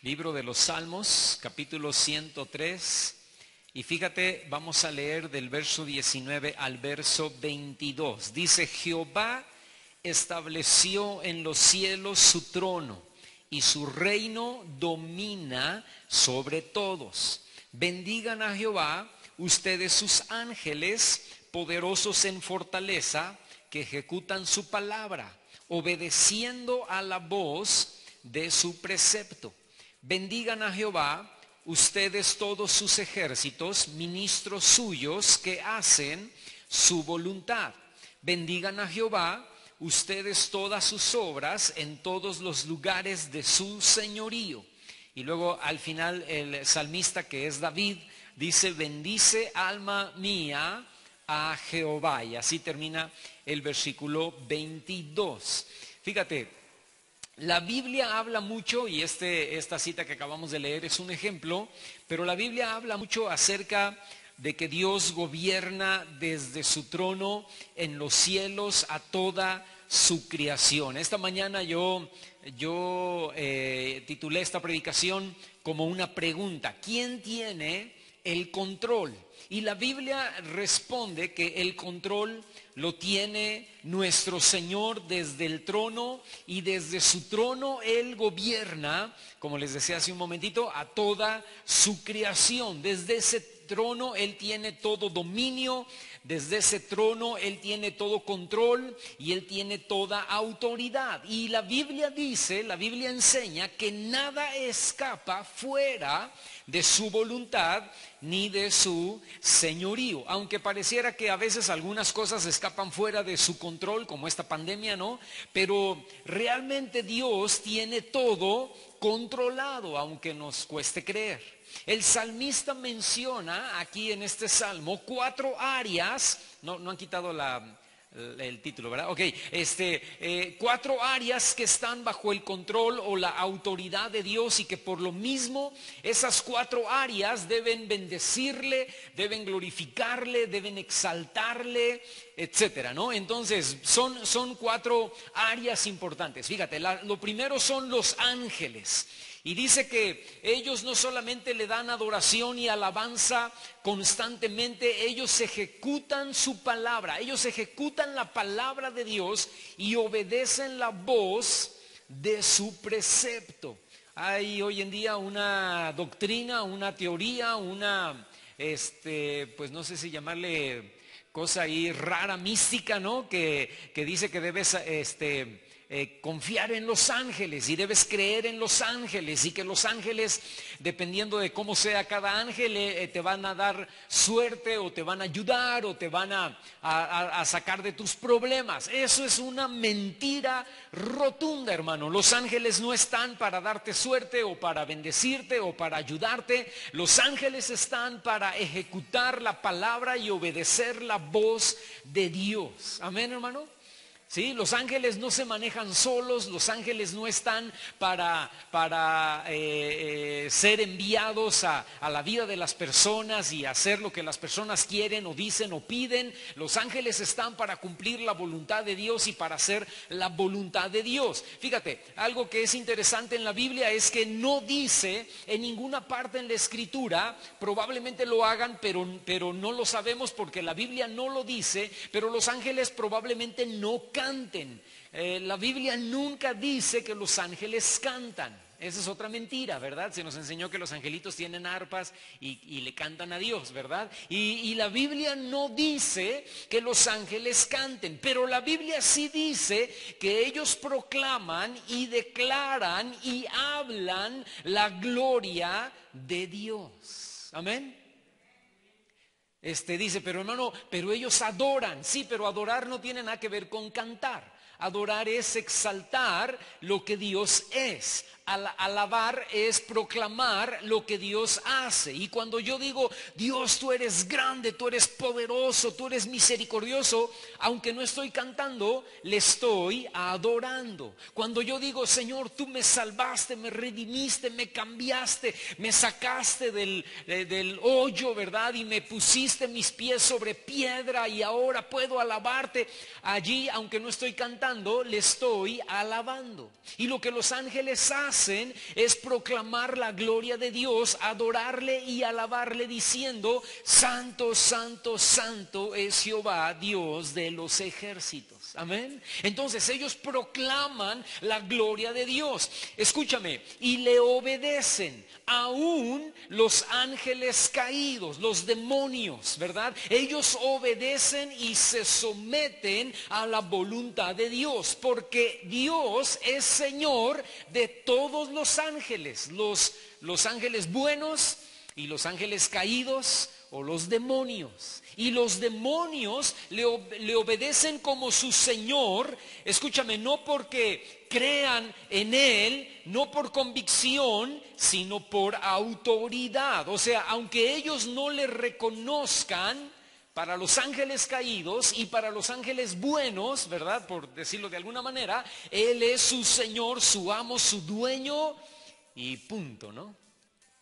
Libro de los Salmos, capítulo 103. Y fíjate, vamos a leer del verso 19 al verso 22. Dice: Jehová estableció en los cielos su trono, y su reino domina sobre todos. Bendigan a Jehová, ustedes sus ángeles, poderosos en fortaleza, que ejecutan su palabra, obedeciendo a la voz de su precepto. Bendigan a Jehová, ustedes todos sus ejércitos, ministros suyos que hacen su voluntad. Bendigan a Jehová, ustedes todas sus obras en todos los lugares de su señorío. Y luego al final el salmista, que es David, dice: bendice alma mía a Jehová. Y así termina el versículo 22. Fíjate, la Biblia habla mucho, y esta cita que acabamos de leer es un ejemplo, pero la Biblia habla mucho acerca de que Dios gobierna desde su trono en los cielos a toda su creación. Esta mañana yo titulé esta predicación como una pregunta: ¿quién tiene el control? Y la Biblia responde que el control lo tiene nuestro Señor desde el trono, y desde su trono Él gobierna, como les decía hace un momentito, a toda su creación. Desde ese trono Él tiene todo dominio, desde ese trono Él tiene todo control y Él tiene toda autoridad. Y la Biblia dice, la Biblia enseña que nada escapa fuera de su voluntad ni de su señorío. Aunque pareciera que a veces algunas cosas escapan fuera de su control, como esta pandemia, ¿no? Pero realmente Dios tiene todo controlado, aunque nos cueste creer. El salmista menciona aquí en este salmo 4 áreas, no han quitado el título, ¿verdad? Ok, 4 áreas que están bajo el control o la autoridad de Dios, y que por lo mismo esas 4 áreas deben bendecirle, deben glorificarle, deben exaltarle, etcétera, ¿no? Entonces son 4 áreas importantes. Fíjate, lo primero son los ángeles. Y dice que ellos no solamente le dan adoración y alabanza constantemente, ellos ejecutan su palabra, ellos ejecutan la palabra de Dios y obedecen la voz de su precepto. Hay hoy en día una doctrina, una teoría, pues no sé si llamarle cosa ahí rara, mística, ¿no? Que dice que debes confiar en los ángeles y debes creer en los ángeles, y que los ángeles, dependiendo de cómo sea cada ángel, te van a dar suerte, o te van a ayudar, o te van a sacar de tus problemas. Eso es una mentira rotunda, hermano. Los ángeles no están para darte suerte, o para bendecirte, o para ayudarte. Los ángeles están para ejecutar la palabra y obedecer la voz de Dios. Amén, hermano. Sí, los ángeles no se manejan solos, los ángeles no están para ser enviados a la vida de las personas y hacer lo que las personas quieren o dicen o piden. Los ángeles están para cumplir la voluntad de Dios y para hacer la voluntad de Dios. Fíjate, algo que es interesante en la Biblia es que no dice en ninguna parte en la Escritura, probablemente lo hagan, pero no lo sabemos porque la Biblia no lo dice, pero los ángeles probablemente no canten. La Biblia nunca dice que los ángeles cantan. Esa es otra mentira, ¿verdad? Se nos enseñó que los angelitos tienen arpas y le cantan a Dios, ¿verdad? Y la Biblia no dice que los ángeles canten, pero la Biblia sí dice que ellos proclaman y declaran y hablan la gloria de Dios. Amén. Dice, pero hermano, pero ellos adoran. Sí, pero adorar no tiene nada que ver con cantar. Adorar es exaltar lo que Dios es. Alabar es proclamar lo que Dios hace. Y cuando yo digo: Dios, tú eres grande, tú eres poderoso, tú eres misericordioso, aunque no estoy cantando, le estoy adorando. Cuando yo digo: Señor, tú me salvaste, me redimiste, me cambiaste, me sacaste del hoyo, ¿verdad? Y me pusiste mis pies sobre piedra y ahora puedo alabarte. Allí, aunque no estoy cantando, le estoy alabando. Y lo que los ángeles hacen hacen es proclamar la gloria de Dios, adorarle y alabarle diciendo: Santo, santo, santo es Jehová, Dios de los ejércitos. Amén. Entonces ellos proclaman la gloria de Dios. Escúchame, y le obedecen. Aún los ángeles caídos, los demonios, ¿verdad? Ellos obedecen y se someten a la voluntad de Dios, porque Dios es Señor de todos los ángeles, los ángeles buenos y los ángeles caídos, o los demonios. Y los demonios le obedecen como su Señor. Escúchame, no porque crean en Él, no por convicción, sino por autoridad. O sea, aunque ellos no le reconozcan, para los ángeles caídos y para los ángeles buenos, ¿verdad? Por decirlo de alguna manera, Él es su Señor, su amo, su dueño y punto, ¿no?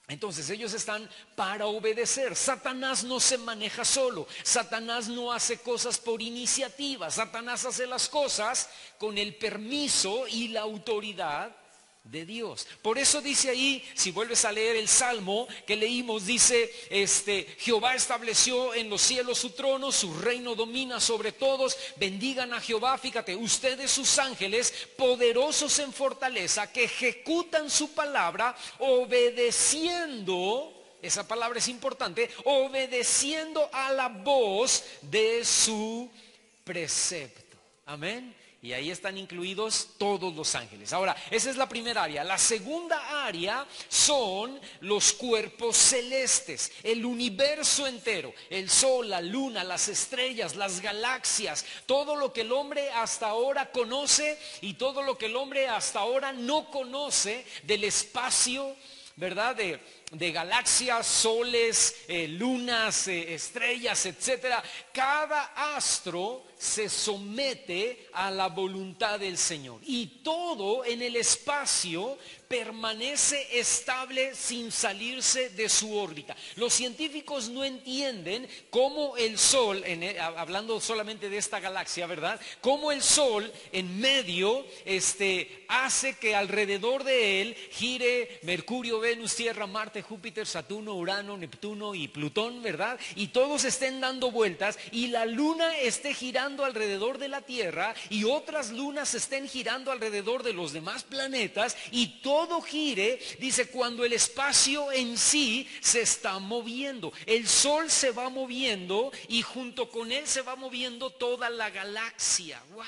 Entonces ellos están para obedecer. Satanás no se maneja solo. Satanás no hace cosas por iniciativa. Satanás hace las cosas con el permiso y la autoridad de Dios. Por eso dice ahí, si vuelves a leer el Salmo que leímos, dice, Jehová estableció en los cielos su trono, su reino domina sobre todos, bendigan a Jehová. Fíjate, ustedes sus ángeles, poderosos en fortaleza, que ejecutan su palabra, obedeciendo, esa palabra es importante, obedeciendo a la voz de su precepto. Amén. Y ahí están incluidos todos los ángeles. Ahora, esa es la primera área. La segunda área son los cuerpos celestes, el universo entero, el sol, la luna, las estrellas, las galaxias, todo lo que el hombre hasta ahora conoce y todo lo que el hombre hasta ahora no conoce del espacio, ¿verdad? De galaxias, soles, lunas, estrellas, etcétera. Cada astro se somete a la voluntad del Señor, y todo en el espacio permanece estable sin salirse de su órbita. Los científicos no entienden cómo el Sol, hablando solamente de esta galaxia, ¿verdad? Cómo el Sol en medio hace que alrededor de él gire Mercurio, Venus, Tierra, Marte, Júpiter, Saturno, Urano, Neptuno y Plutón, ¿verdad? Y todos estén dando vueltas, y la luna esté girando alrededor de la Tierra, y otras lunas estén girando alrededor de los demás planetas, y todo gire. Dice, cuando el espacio en sí se está moviendo, el Sol se va moviendo y junto con él se va moviendo toda la galaxia. ¡Wow!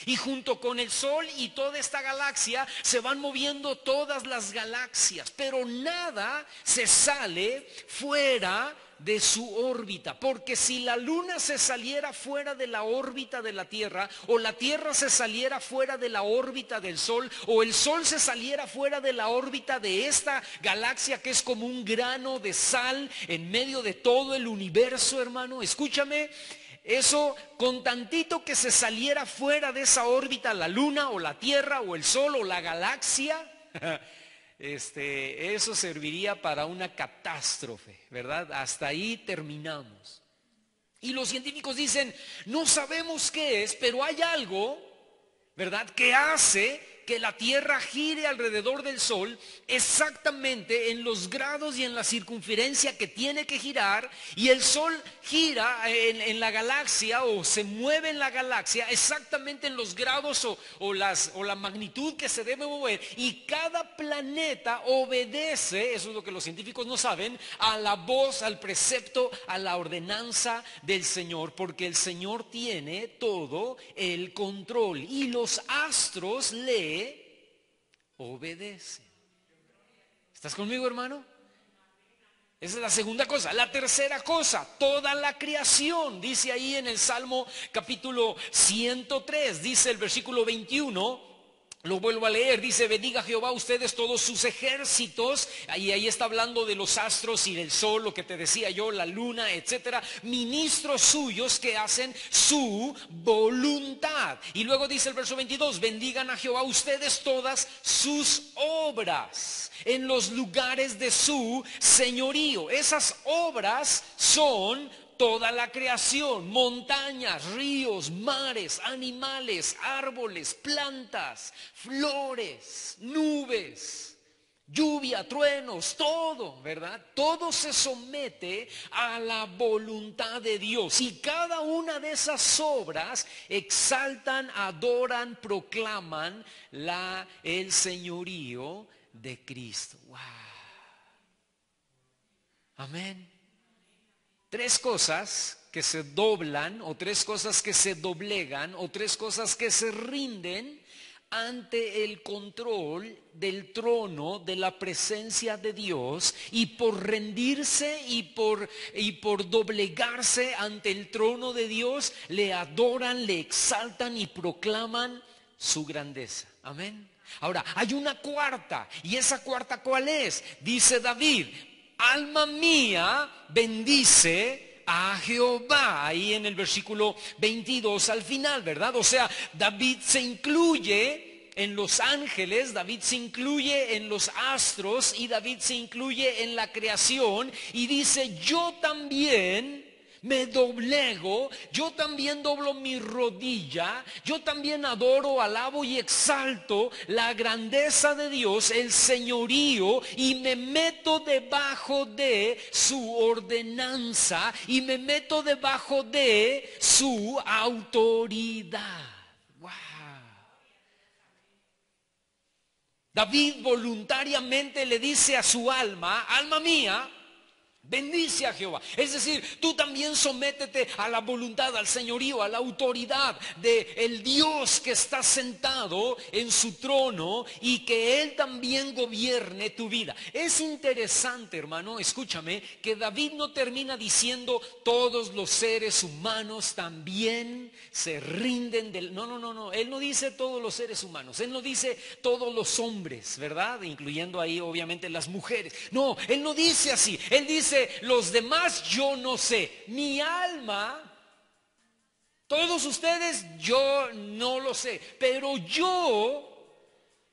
Y junto con el Sol y toda esta galaxia se van moviendo todas las galaxias, pero nada se sale fuera de su órbita, porque si la luna se saliera fuera de la órbita de la Tierra, o la Tierra se saliera fuera de la órbita del Sol, o el Sol se saliera fuera de la órbita de esta galaxia que es como un grano de sal en medio de todo el universo, hermano, escúchame. Eso, con tantito que se saliera fuera de esa órbita, la luna o la Tierra o el Sol o la galaxia, eso serviría para una catástrofe, ¿verdad? Hasta ahí terminamos. Y los científicos dicen, no sabemos qué es, pero hay algo, ¿verdad?, que hace que la Tierra gire alrededor del Sol exactamente en los grados y en la circunferencia que tiene que girar, y el Sol gira en la galaxia, o se mueve en la galaxia exactamente en los grados o la magnitud que se debe mover, y cada planeta obedece, eso es lo que los científicos no saben, a la voz, al precepto, a la ordenanza del Señor, porque el Señor tiene todo el control, y los astros le obedecen. ¿Estás conmigo, hermano? Esa es la segunda cosa. La tercera cosa, toda la creación, dice ahí en el Salmo capítulo 103, dice el versículo 21. Lo vuelvo a leer, dice, bendiga Jehová ustedes todos sus ejércitos, y ahí está hablando de los astros y del sol, lo que te decía yo, la luna, etcétera, ministros suyos que hacen su voluntad. Y luego dice el verso 22, bendigan a Jehová ustedes todas sus obras en los lugares de su señorío. Esas obras son toda la creación, montañas, ríos, mares, animales, árboles, plantas, flores, nubes, lluvia, truenos, todo, ¿verdad? Todo se somete a la voluntad de Dios. Y cada una de esas obras exaltan, adoran, proclaman el señorío de Cristo. ¡Wow! Amén. Tres cosas que se doblan, o tres cosas que se doblegan, o tres cosas que se rinden ante el control del trono de la presencia de Dios, y por rendirse y por doblegarse ante el trono de Dios, le adoran, le exaltan y proclaman su grandeza. Amén. Ahora, hay una cuarta, y esa cuarta, ¿cuál es? Dice David: alma mía, bendice a Jehová. Ahí en el versículo 22 al final, ¿verdad? O sea, David se incluye en los ángeles, David se incluye en los astros, y David se incluye en la creación, y dice: yo también me doblego, yo también doblo mi rodilla, yo también adoro, alabo y exalto la grandeza de Dios, el señorío, y me meto debajo de su ordenanza, y me meto debajo de su autoridad. Wow. David voluntariamente le dice a su alma: alma mía, bendice a Jehová. Es decir, tú también sométete a la voluntad, al señorío, a la autoridad de el Dios que está sentado en su trono, y que Él también gobierne tu vida. Es interesante, hermano, escúchame, que David no termina diciendo: todos los seres humanos también se rinden del... No. Él no dice todos los seres humanos. Él no dice todos los hombres, ¿verdad? Incluyendo ahí obviamente las mujeres. No, Él no dice así. Él dice: los demás yo no sé, mi alma, todos ustedes yo no lo sé, pero yo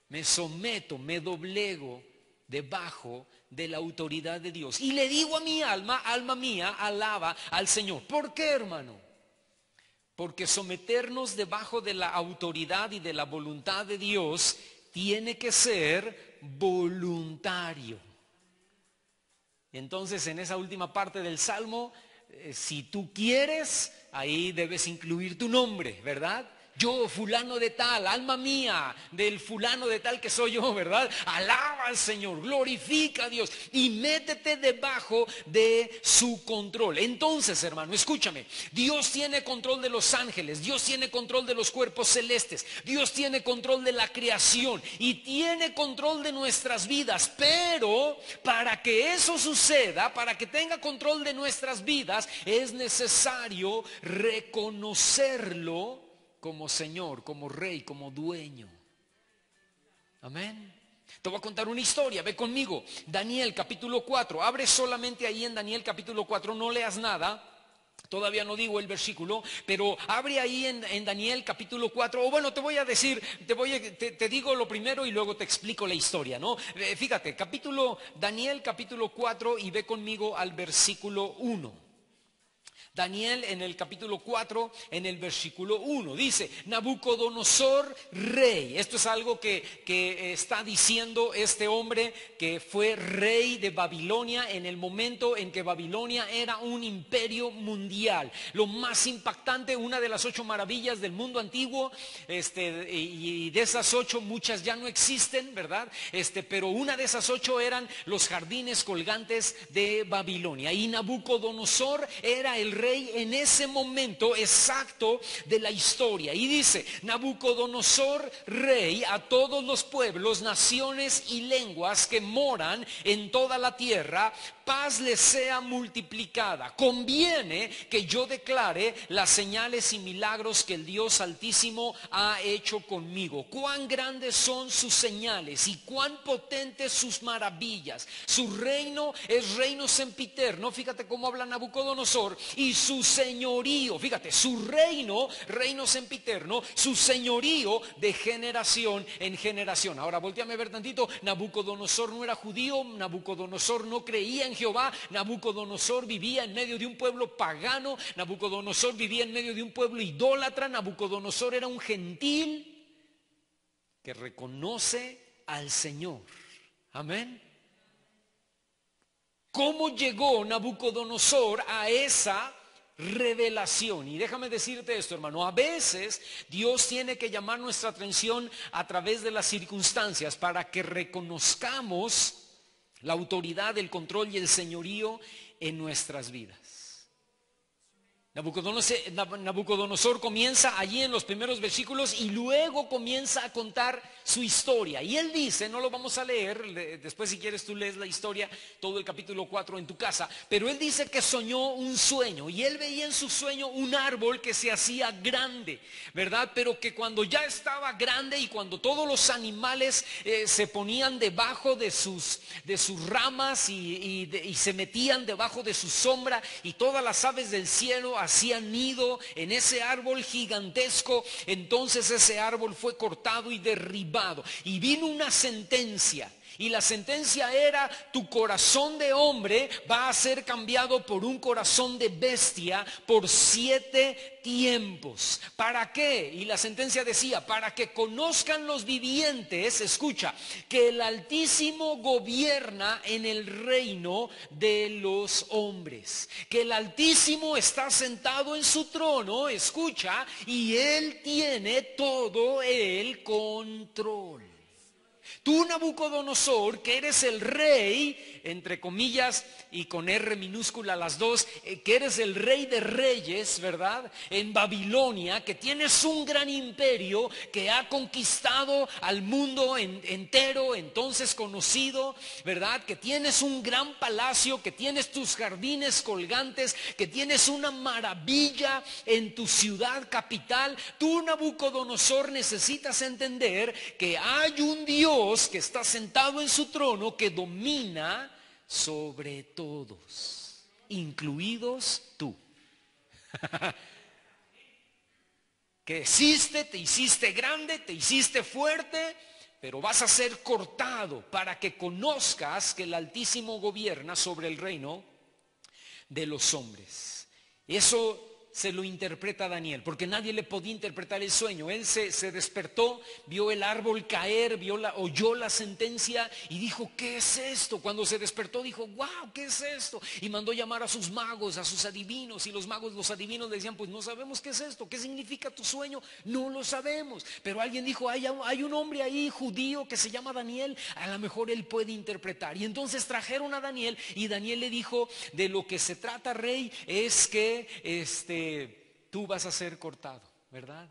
me someto, me doblego debajo de la autoridad de Dios. Y le digo a mi alma: alma mía, alaba al Señor. ¿Por qué, hermano? Porque someternos debajo de la autoridad y de la voluntad de Dios tiene que ser voluntario. Entonces, en esa última parte del Salmo, si tú quieres, ahí debes incluir tu nombre, ¿verdad? Yo, fulano de tal, alma mía, del fulano de tal que soy yo, ¿verdad? Alaba al Señor, glorifica a Dios y métete debajo de su control. Entonces, hermano, escúchame, Dios tiene control de los ángeles, Dios tiene control de los cuerpos celestes, Dios tiene control de la creación y tiene control de nuestras vidas. Pero para que eso suceda, para que tenga control de nuestras vidas, es necesario reconocerlo como Señor, como Rey, como dueño. Amén. Te voy a contar una historia, ve conmigo. Daniel capítulo 4, abre solamente ahí en Daniel capítulo 4, no leas nada. Todavía no digo el versículo, pero abre ahí en Daniel capítulo 4. O bueno, te voy a decir, te digo lo primero y luego te explico la historia, ¿no? Fíjate, Daniel capítulo 4, y ve conmigo al versículo 1. Daniel en el capítulo 4, en el versículo 1, dice: Nabucodonosor, rey. Esto es algo que está diciendo este hombre que fue rey de Babilonia en el momento en que Babilonia era un imperio mundial. Lo más impactante, una de las 8 maravillas del mundo antiguo, y de esas 8 muchas ya no existen, ¿verdad? Pero una de esas 8 eran los jardines colgantes de Babilonia. Y Nabucodonosor era el rey en ese momento exacto de la historia. Y dice: Nabucodonosor, rey, a todos los pueblos, naciones y lenguas que moran en toda la tierra, paz les sea multiplicada. Conviene que yo declare las señales y milagros que el Dios Altísimo ha hecho conmigo. Cuán grandes son sus señales y cuán potentes sus maravillas. Su reino es reino sempiterno. Fíjate cómo habla Nabucodonosor. Y su señorío, fíjate, su reino sempiterno, su señorío de generación en generación. Ahora volteame a ver tantito. Nabucodonosor no era judío, Nabucodonosor no creía en Jehová. Nabucodonosor vivía en medio de un pueblo pagano, Nabucodonosor vivía en medio de un pueblo idólatra, Nabucodonosor era un gentil que reconoce al Señor. Amén. ¿Cómo llegó Nabucodonosor a esa revelación? Y déjame decirte esto, hermano, a veces Dios tiene que llamar nuestra atención a través de las circunstancias para que reconozcamos la autoridad, el control y el señorío en nuestras vidas. Nabucodonosor comienza allí en los primeros versículos y luego comienza a contar su historia. Y él dice, no lo vamos a leer, después si quieres tú lees la historia, todo el capítulo 4 en tu casa, pero él dice que soñó un sueño y él veía en su sueño un árbol que se hacía grande, ¿verdad? Pero que cuando ya estaba grande y cuando todos los animales se ponían debajo de sus ramas y se metían debajo de su sombra y todas las aves del cielo hacían nido en ese árbol gigantesco, entonces ese árbol fue cortado y derribado y vino una sentencia. Y la sentencia era: tu corazón de hombre va a ser cambiado por un corazón de bestia por 7 tiempos. ¿Para qué? Y la sentencia decía: para que conozcan los vivientes, escucha, que el Altísimo gobierna en el reino de los hombres. Que el Altísimo está sentado en su trono, escucha, y Él tiene todo el control. Tú, Nabucodonosor, que eres el rey, entre comillas y con R minúscula las dos, que eres el rey de reyes, ¿verdad? En Babilonia, que tienes un gran imperio que ha conquistado al mundo entero, entonces conocido, ¿verdad? Que tienes un gran palacio, que tienes tus jardines colgantes, que tienes una maravilla en tu ciudad capital. Tú, Nabucodonosor, necesitas entender que hay un Dios que está sentado en su trono, que domina sobre todos, incluidos tú. Que te hiciste grande, te hiciste fuerte, pero vas a ser cortado para que conozcas que el Altísimo gobierna sobre el reino de los hombres. Eso se lo interpreta a Daniel, porque nadie le podía interpretar el sueño. Él se despertó, vio el árbol caer, oyó la sentencia y dijo: ¿qué es esto? Cuando se despertó dijo: wow, ¿qué es esto? Y mandó llamar a sus magos, a sus adivinos, y los adivinos le decían: pues no sabemos qué es esto, ¿qué significa tu sueño? No lo sabemos. Pero alguien dijo: hay un hombre ahí judío que se llama Daniel, a lo mejor él puede interpretar. Y entonces trajeron a Daniel y Daniel le dijo: de lo que se trata, rey, es que tú vas a ser cortado, ¿verdad?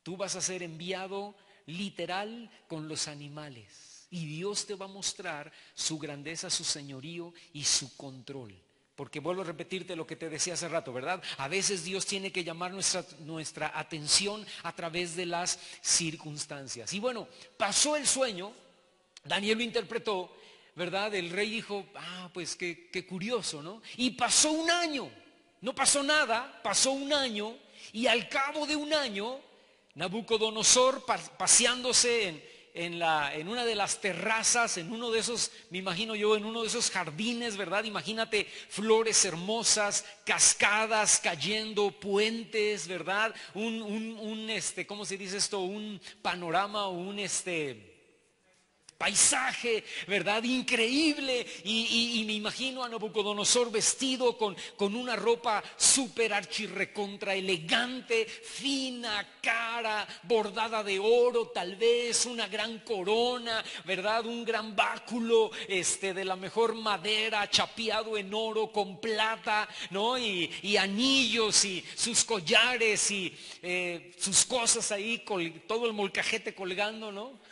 Tú vas a ser enviado literal con los animales y Dios te va a mostrar su grandeza, su señorío y su control. Porque vuelvo a repetirte lo que te decía hace rato, ¿verdad? A veces Dios tiene que llamar nuestra atención a través de las circunstancias. Y bueno, pasó el sueño, Daniel lo interpretó, ¿verdad? El rey dijo: pues qué curioso, ¿no? Y pasó un año. No pasó nada, pasó un año, y al cabo de un año, Nabucodonosor, paseándose en una de las terrazas, en uno de esos, me imagino yo, en uno de esos jardines, ¿verdad? Imagínate flores hermosas, cascadas cayendo, puentes, ¿verdad? ¿Cómo se dice esto? Un panorama o un paisaje, ¿verdad? Increíble. Y me imagino a Nabucodonosor vestido con una ropa súper archirrecontra elegante, fina, cara, bordada de oro, tal vez una gran corona, ¿verdad? Un gran báculo de la mejor madera, chapeado en oro con plata, ¿no? Y anillos y sus collares y sus cosas ahí, todo el molcajete colgando, ¿no?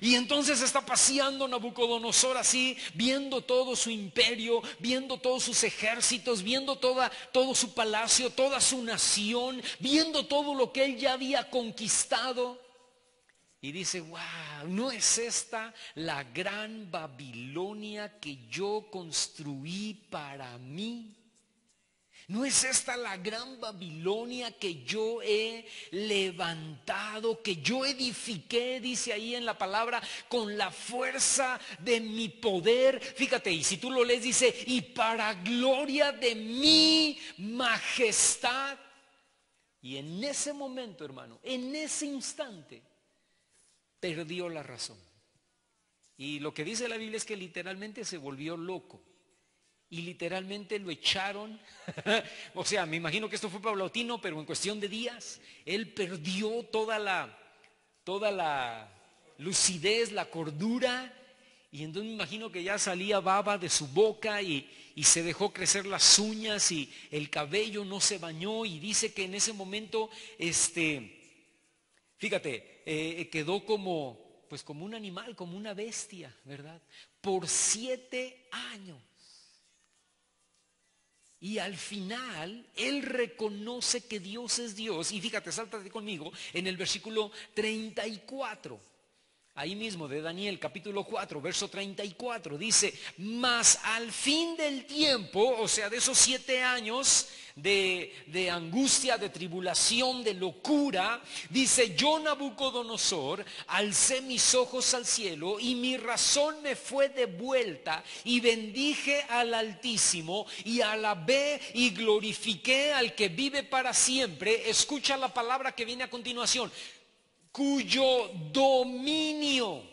Y entonces está paseando Nabucodonosor así, viendo todo su imperio, viendo todos sus ejércitos, viendo todo su palacio, toda su nación, viendo todo lo que él ya había conquistado. Y dice: wow, ¿no es esta la gran Babilonia que yo construí para mí? ¿No es esta la gran Babilonia que yo he levantado, que yo edifiqué, dice ahí en la palabra, con la fuerza de mi poder? Fíjate, y si tú lo lees dice, y para gloria de mi majestad. Y en ese momento, hermano, en ese instante, perdió la razón. Y lo que dice la Biblia es que literalmente se volvió loco. Y literalmente lo echaron. O sea, me imagino que esto fue paulatino, pero en cuestión de días, él perdió toda la lucidez, la cordura. Y entonces me imagino que ya salía baba de su boca y se dejó crecer las uñas y el cabello, no se bañó. Y dice que en ese momento, fíjate, quedó como un animal, como una bestia, ¿verdad? Por 7 años. Y al final, él reconoce que Dios es Dios. Y fíjate, sáltate conmigo en el versículo 34. Ahí mismo de Daniel capítulo 4, verso 34. Dice, mas al fin del tiempo, o sea, de esos 7 años de angustia, de tribulación, de locura, dice, yo Nabucodonosor alcé mis ojos al cielo y mi razón me fue devuelta y bendije al Altísimo y alabé y glorifiqué al que vive para siempre. Escucha la palabra que viene a continuación, cuyo dominio,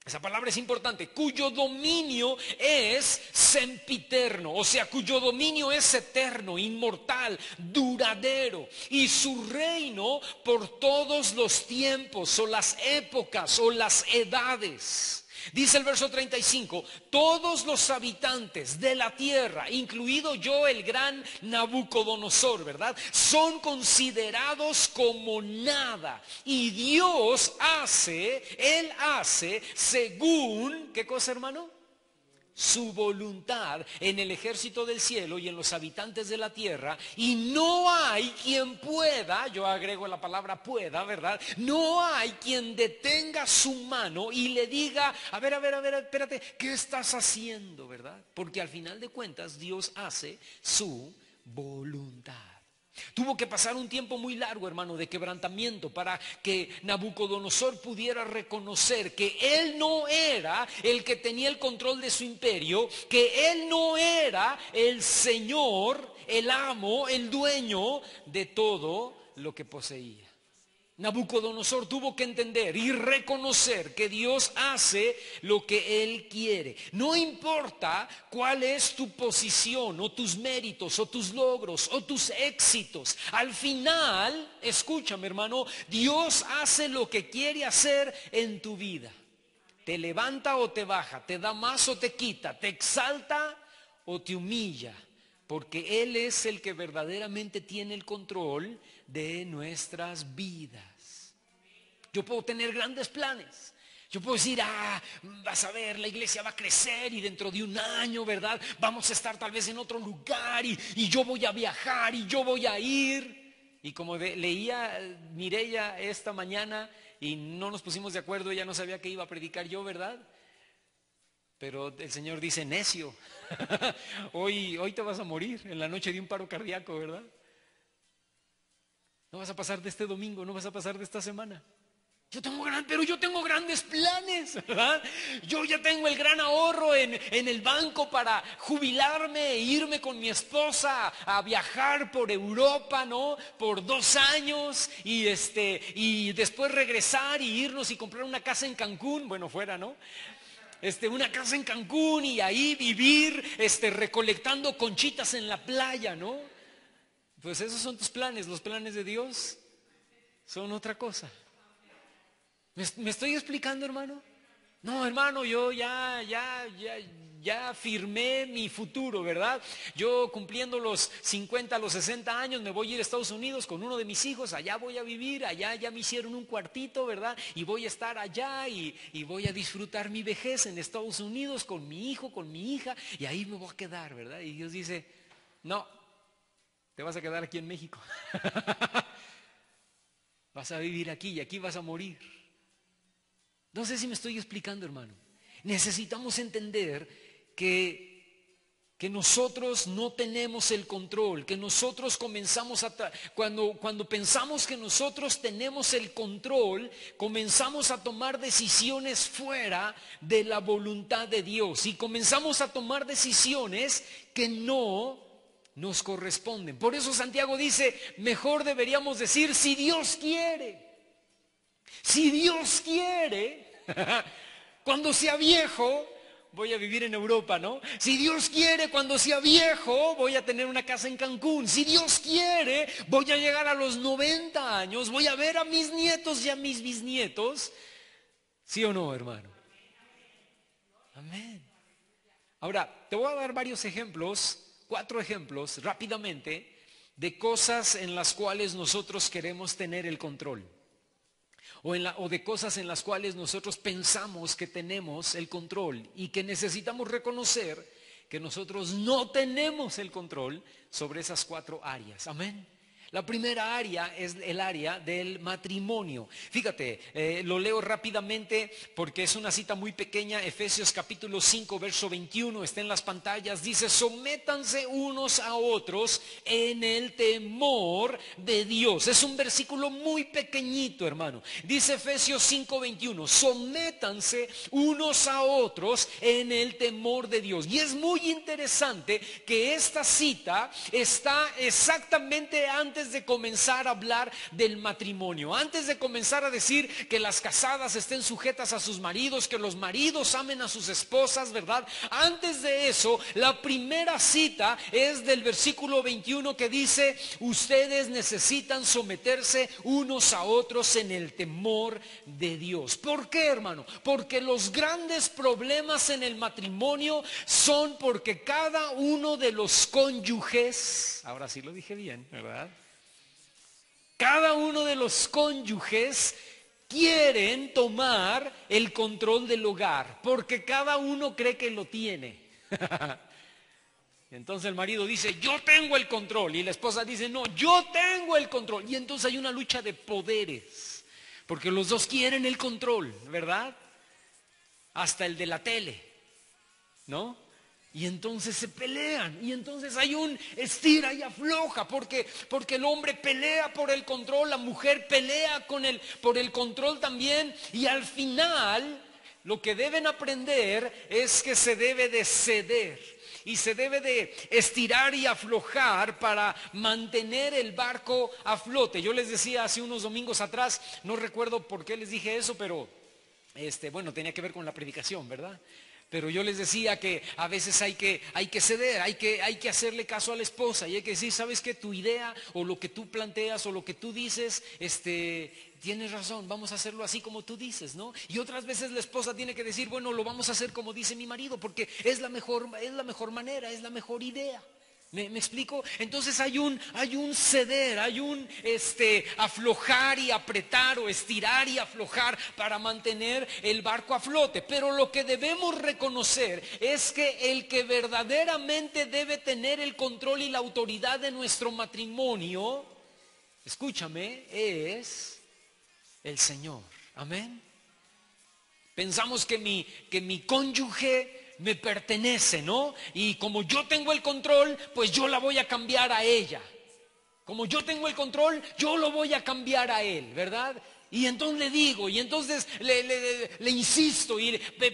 esa palabra es importante, cuyo dominio es sempiterno, o sea, cuyo dominio es eterno, inmortal, duradero, y su reino por todos los tiempos o las épocas o las edades. Dice el verso 35, todos los habitantes de la tierra, incluido yo el gran Nabucodonosor, ¿verdad? Son considerados como nada. Y Dios Él hace según, ¿qué cosa, hermano? Su voluntad en el ejército del cielo y en los habitantes de la tierra, y no hay quien pueda, yo agrego la palabra pueda, ¿verdad? No hay quien detenga su mano y le diga, a ver, espérate, ¿qué estás haciendo, verdad? Porque al final de cuentas Dios hace su voluntad. Tuvo que pasar un tiempo muy largo, hermano, de quebrantamiento para que Nabucodonosor pudiera reconocer que él no era el que tenía el control de su imperio, que él no era el señor, el amo, el dueño de todo lo que poseía. Nabucodonosor tuvo que entender y reconocer que Dios hace lo que Él quiere. No importa cuál es tu posición o tus méritos o tus logros o tus éxitos. Al final, escúchame, hermano, Dios hace lo que quiere hacer en tu vida. Te levanta o te baja, te da más o te quita, te exalta o te humilla. Porque Él es el que verdaderamente tiene el control de nuestras vidas. Yo puedo tener grandes planes. Yo puedo decir, vas a ver, la iglesia va a crecer y dentro de un año, ¿verdad? Vamos a estar tal vez en otro lugar y yo voy a viajar y yo voy a ir. Y como leía Mireya esta mañana y no nos pusimos de acuerdo, ella no sabía que iba a predicar yo, ¿verdad? Pero el Señor dice, necio, hoy te vas a morir en la noche de un paro cardíaco, ¿verdad? No vas a pasar de este domingo, no vas a pasar de esta semana. Pero yo tengo grandes planes, ¿verdad? Yo ya tengo el gran ahorro en el banco para jubilarme e irme con mi esposa a viajar por Europa, ¿no? Por 2 años y después regresar y irnos y comprar una casa en Cancún, bueno, fuera, ¿no? Una casa en Cancún y ahí vivir, recolectando conchitas en la playa, ¿no? Pues esos son tus planes. Los planes de Dios son otra cosa. ¿Me estoy explicando, hermano? No, hermano, yo ya firmé mi futuro, ¿verdad? Yo cumpliendo los 50, los 60 años me voy a ir a Estados Unidos con uno de mis hijos, allá voy a vivir, allá ya me hicieron un cuartito, ¿verdad? Y voy a estar allá y voy a disfrutar mi vejez en Estados Unidos con mi hijo, con mi hija, y ahí me voy a quedar, ¿verdad? Y Dios dice, no, te vas a quedar aquí en México. Vas a vivir aquí y aquí vas a morir. No sé si me estoy explicando, hermano. Necesitamos entender que que nosotros no tenemos el control, que nosotros comenzamos cuando pensamos que nosotros tenemos el control, comenzamos a tomar decisiones fuera de la voluntad de Dios y comenzamos a tomar decisiones que no nos corresponden. Por eso Santiago dice, mejor deberíamos decir, si Dios quiere. Si Dios quiere, cuando sea viejo, voy a vivir en Europa, ¿no? Si Dios quiere, cuando sea viejo, voy a tener una casa en Cancún. Si Dios quiere, voy a llegar a los 90 años, voy a ver a mis nietos y a mis bisnietos. ¿Sí o no, hermano? Amén. Ahora, te voy a dar varios ejemplos, 4 ejemplos, rápidamente, de cosas en las cuales nosotros queremos tener el control. O de cosas en las cuales nosotros pensamos que tenemos el control y que necesitamos reconocer que nosotros no tenemos el control sobre esas 4 áreas. Amén. La primera área es el área del matrimonio. Fíjate, lo leo rápidamente porque es una cita muy pequeña. Efesios capítulo 5, verso 21, está en las pantallas. Dice, sométanse unos a otros en el temor de Dios. Es un versículo muy pequeñito, hermano. Dice Efesios 5, 21, sométanse unos a otros en el temor de Dios. Y es muy interesante que esta cita está exactamente antes de comenzar a hablar del matrimonio, antes de comenzar a decir que las casadas estén sujetas a sus maridos, que los maridos amen a sus esposas, ¿verdad? Antes de eso, la primera cita es del versículo 21 que dice, ustedes necesitan someterse unos a otros en el temor de Dios. ¿Por qué, hermano? Porque los grandes problemas en el matrimonio son porque cada uno de los cónyuges, ahora sí lo dije bien, ¿verdad? Cada uno de los cónyuges quieren tomar el control del hogar, porque cada uno cree que lo tiene. Entonces el marido dice, yo tengo el control, y la esposa dice, no, yo tengo el control. Y entonces hay una lucha de poderes, porque los dos quieren el control, ¿verdad? Hasta el de la tele, ¿no? Y entonces se pelean, y entonces hay un estira y afloja, porque el hombre pelea por el control, la mujer pelea por el control también, y al final lo que deben aprender es que se debe de ceder. Y se debe de estirar y aflojar para mantener el barco a flote. Yo les decía hace unos domingos atrás, no recuerdo por qué les dije eso, pero bueno, tenía que ver con la predicación, ¿verdad? Pero yo les decía que a veces hay que ceder, hay que hacerle caso a la esposa y hay que decir, ¿sabes qué? Tu idea o lo que tú planteas o lo que tú dices, tienes razón, vamos a hacerlo así como tú dices, ¿no? Y otras veces la esposa tiene que decir, bueno, lo vamos a hacer como dice mi marido porque es la mejor manera, es la mejor idea. ¿Me explico? Entonces hay un ceder, hay un aflojar y apretar o estirar y aflojar para mantener el barco a flote. Pero lo que debemos reconocer es que el que verdaderamente debe tener el control y la autoridad de nuestro matrimonio, escúchame, es el Señor. Amén. Pensamos que mi cónyuge me pertenece, ¿no? Y como yo tengo el control, pues yo la voy a cambiar a ella. Como yo tengo el control, yo lo voy a cambiar a él, ¿verdad? Y entonces le digo, y entonces le insisto,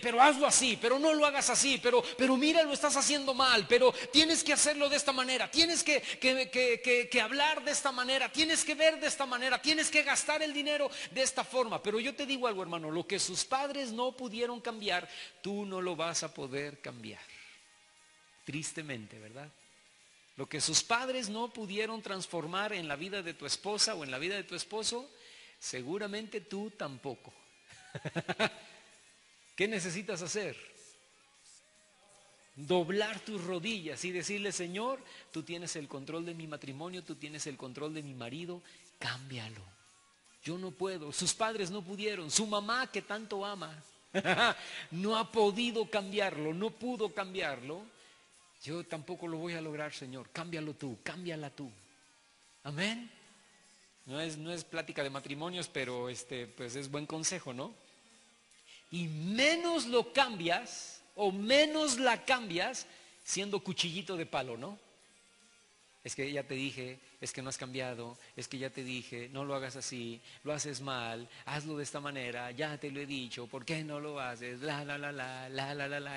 pero hazlo así, pero no lo hagas así, pero mira, lo estás haciendo mal, pero tienes que hacerlo de esta manera, tienes que hablar de esta manera, tienes que ver de esta manera, tienes que gastar el dinero de esta forma. Pero yo te digo algo, hermano, lo que sus padres no pudieron cambiar, tú no lo vas a poder cambiar. Tristemente, ¿verdad? Lo que sus padres no pudieron transformar en la vida de tu esposa o en la vida de tu esposo, seguramente tú tampoco. ¿Qué necesitas hacer? Doblar tus rodillas y decirle, Señor, tú tienes el control de mi matrimonio, tú tienes el control de mi marido, cámbialo. Yo no puedo, sus padres no pudieron, su mamá que tanto ama, no ha podido cambiarlo, no pudo cambiarlo. Yo tampoco lo voy a lograr, Señor, cámbialo tú, cámbiala tú. Amén. No es plática de matrimonios, pero pues es buen consejo, ¿no? Y menos lo cambias o menos la cambias, siendo cuchillito de palo, ¿no? Es que ya te dije, es que no has cambiado, es que ya te dije, no lo hagas así, lo haces mal, hazlo de esta manera, ya te lo he dicho, ¿por qué no lo haces?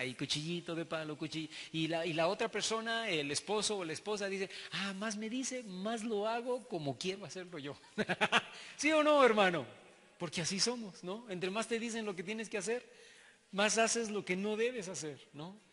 Y cuchillito de palo, cuchillo. Y la otra persona, el esposo o la esposa dice, más me dice, más lo hago como quiero hacerlo yo. ¿Sí o no, hermano? Porque así somos, ¿no? Entre más te dicen lo que tienes que hacer, más haces lo que no debes hacer, ¿no?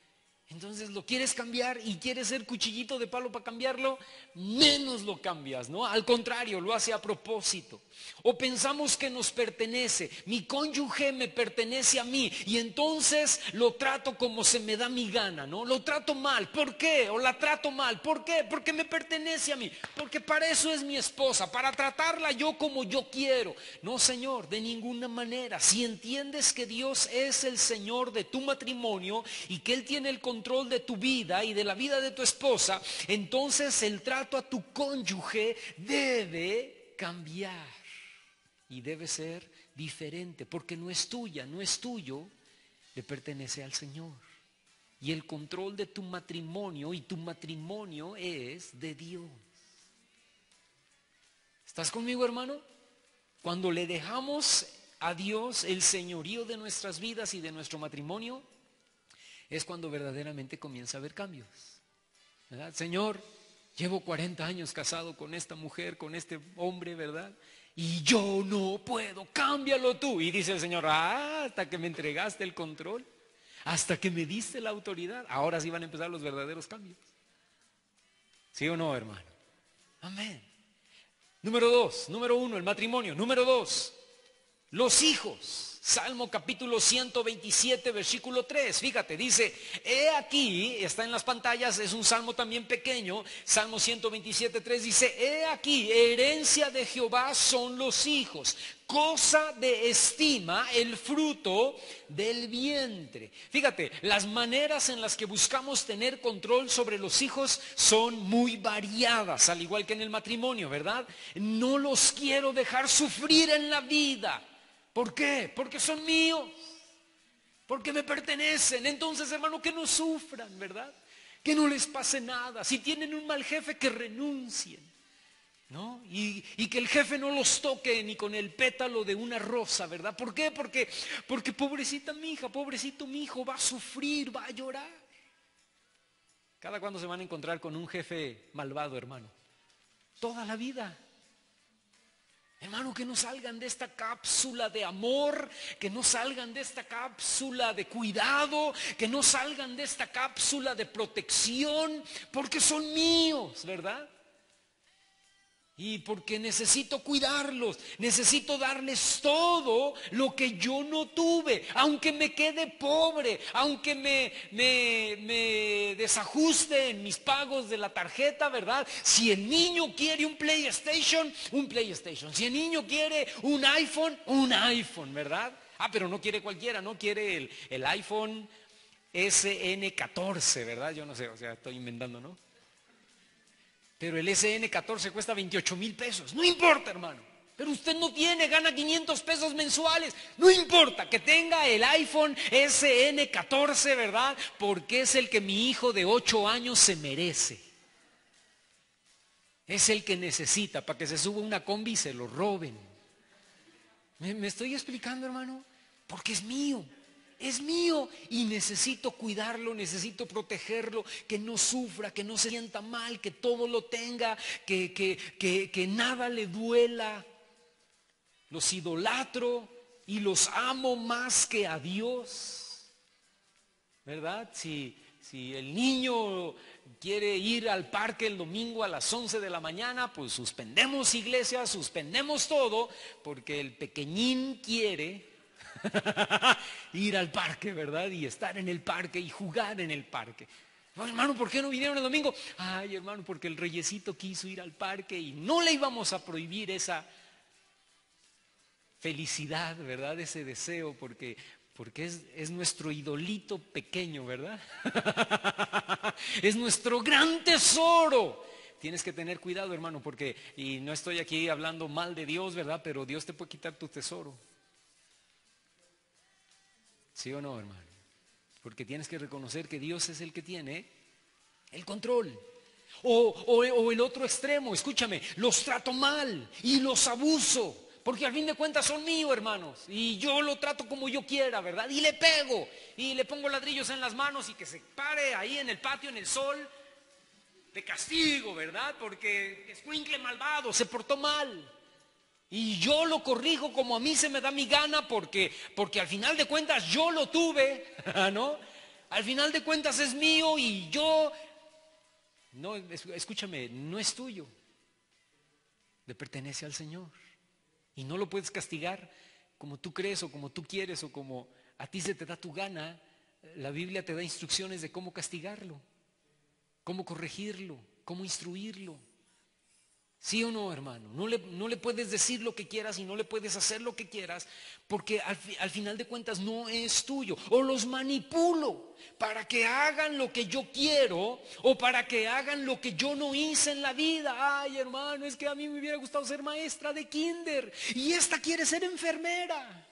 Entonces lo quieres cambiar y quieres ser cuchillito de palo para cambiarlo, menos lo cambias, ¿no? Al contrario, lo hace a propósito. O pensamos que nos pertenece, mi cónyuge me pertenece a mí y entonces lo trato como se me da mi gana, ¿no? Lo trato mal, ¿por qué? O la trato mal, ¿por qué? Porque me pertenece a mí, porque para eso es mi esposa, para tratarla yo como yo quiero. No, Señor, de ninguna manera. Si entiendes que Dios es el Señor de tu matrimonio y que Él tiene el control de tu vida y de la vida de tu esposa, entonces el trato a tu cónyuge debe cambiar y debe ser diferente, porque no es tuya, no es tuyo, le pertenece al Señor. Y el control de tu matrimonio y tu matrimonio es de Dios. ¿Estás conmigo, hermano? Cuando le dejamos a Dios el señorío de nuestras vidas y de nuestro matrimonio, es cuando verdaderamente comienza a haber cambios, ¿verdad? Señor, llevo 40 años casado con esta mujer, con este hombre, ¿verdad? Y yo no puedo, cámbialo tú. Y dice el Señor, hasta que me entregaste el control, hasta que me diste la autoridad, ahora sí van a empezar los verdaderos cambios. ¿Sí o no, hermano? Amén. Número 1, el matrimonio. Número 2, los hijos. Salmo capítulo 127, versículo 3. Fíjate, dice, he aquí, está en las pantallas, es un salmo también pequeño. Salmo 127, 3 dice, he aquí, herencia de Jehová son los hijos, cosa de estima el fruto del vientre. Fíjate, las maneras en las que buscamos tener control sobre los hijos son muy variadas, al igual que en el matrimonio, ¿verdad? No los quiero dejar sufrir en la vida. ¿Por qué? Porque son míos, porque me pertenecen. Entonces, hermano, que no sufran, ¿verdad? Que no les pase nada. Si tienen un mal jefe, que renuncien, ¿no? Y que el jefe no los toque ni con el pétalo de una rosa, ¿verdad? ¿Por qué? Porque pobrecita mi hija, pobrecito mi hijo, va a sufrir, va a llorar. ¿Cada cuándo se van a encontrar con un jefe malvado, hermano? Toda la vida. Hermano, que no salgan de esta cápsula de amor, que no salgan de esta cápsula de cuidado, que no salgan de esta cápsula de protección, porque son míos, ¿verdad? Y porque necesito cuidarlos, necesito darles todo lo que yo no tuve, aunque me quede pobre, aunque me desajuste en mis pagos de la tarjeta, ¿verdad? Si el niño quiere un PlayStation, un PlayStation. Si el niño quiere un iPhone, ¿verdad? Pero no quiere cualquiera, no quiere el iPhone SN14, ¿verdad? Yo no sé, o sea, estoy inventando, ¿no? Pero el SN14 cuesta 28,000 pesos. No importa, hermano. Pero usted no tiene, gana 500 pesos mensuales. No importa que tenga el iPhone SN14, ¿verdad? Porque es el que mi hijo de 8 años se merece. Es el que necesita para que se suba una combi y se lo roben. ¿Me estoy explicando, hermano? Porque es mío. Es mío y necesito cuidarlo, necesito protegerlo, que no sufra, que no se sienta mal, que todo lo tenga, que nada le duela. Los idolatro y los amo más que a Dios, ¿verdad? Si el niño quiere ir al parque el domingo a las 11 de la mañana, pues suspendemos iglesia, suspendemos todo, porque el pequeñín quiere ir al parque, ¿verdad? Y estar en el parque y jugar en el parque. No, hermano, ¿por qué no vinieron el domingo? Ay, hermano, porque el reyesito quiso ir al parque y no le íbamos a prohibir esa felicidad, ¿verdad? Ese deseo, porque es nuestro idolito pequeño, ¿verdad? Es nuestro gran tesoro. Tienes que tener cuidado, hermano, porque, y no estoy aquí hablando mal de Dios, ¿verdad? Pero Dios te puede quitar tu tesoro. ¿Sí o no, hermano? Porque tienes que reconocer que Dios es el que tiene El control. O el otro extremo, escúchame, los trato mal y los abuso. Porque al fin de cuentas son míos, hermanos. Y yo lo trato como yo quiera, ¿verdad? Y le pego. Y le pongo ladrillos en las manos y que se pare ahí en el patio, en el sol. De castigo, ¿verdad? Porque escuincle malvado, se portó mal. Y yo lo corrijo como a mí se me da mi gana porque al final de cuentas yo lo tuve, ¿no? Al final de cuentas es mío y yo... No, escúchame, no es tuyo. Le pertenece al Señor. Y no lo puedes castigar como tú crees o como tú quieres o como a ti se te da tu gana. La Biblia te da instrucciones de cómo castigarlo, cómo corregirlo, cómo instruirlo. ¿Sí o no, hermano? No le puedes decir lo que quieras y no le puedes hacer lo que quieras porque al final de cuentas no es tuyo. O los manipulo para que hagan lo que yo quiero o para que hagan lo que yo no hice en la vida. Ay, hermano, es que a mí me hubiera gustado ser maestra de kinder y esta quiere ser enfermera.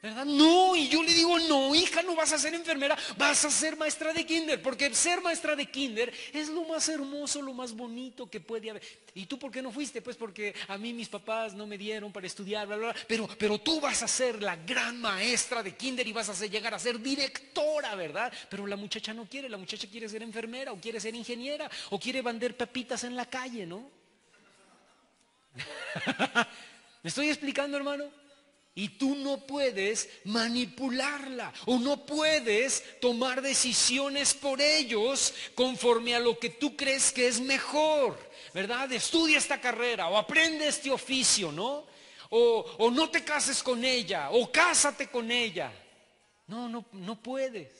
¿Verdad? No, y yo le digo, no, hija, no vas a ser enfermera, vas a ser maestra de kinder, porque ser maestra de kinder es lo más hermoso, lo más bonito que puede haber. ¿Y tú por qué no fuiste? Pues porque a mí mis papás no me dieron para estudiar, bla, bla, bla. Pero tú vas a ser la gran maestra de kinder y vas a llegar a ser directora, ¿verdad? Pero la muchacha no quiere, la muchacha quiere ser enfermera o quiere ser ingeniera o quiere vender pepitas en la calle, ¿no? ¿Me estoy explicando, hermano? Y tú no puedes manipularla o no puedes tomar decisiones por ellos conforme a lo que tú crees que es mejor, ¿verdad? Estudia esta carrera o aprende este oficio, ¿no? O no te cases con ella o cásate con ella. No puedes.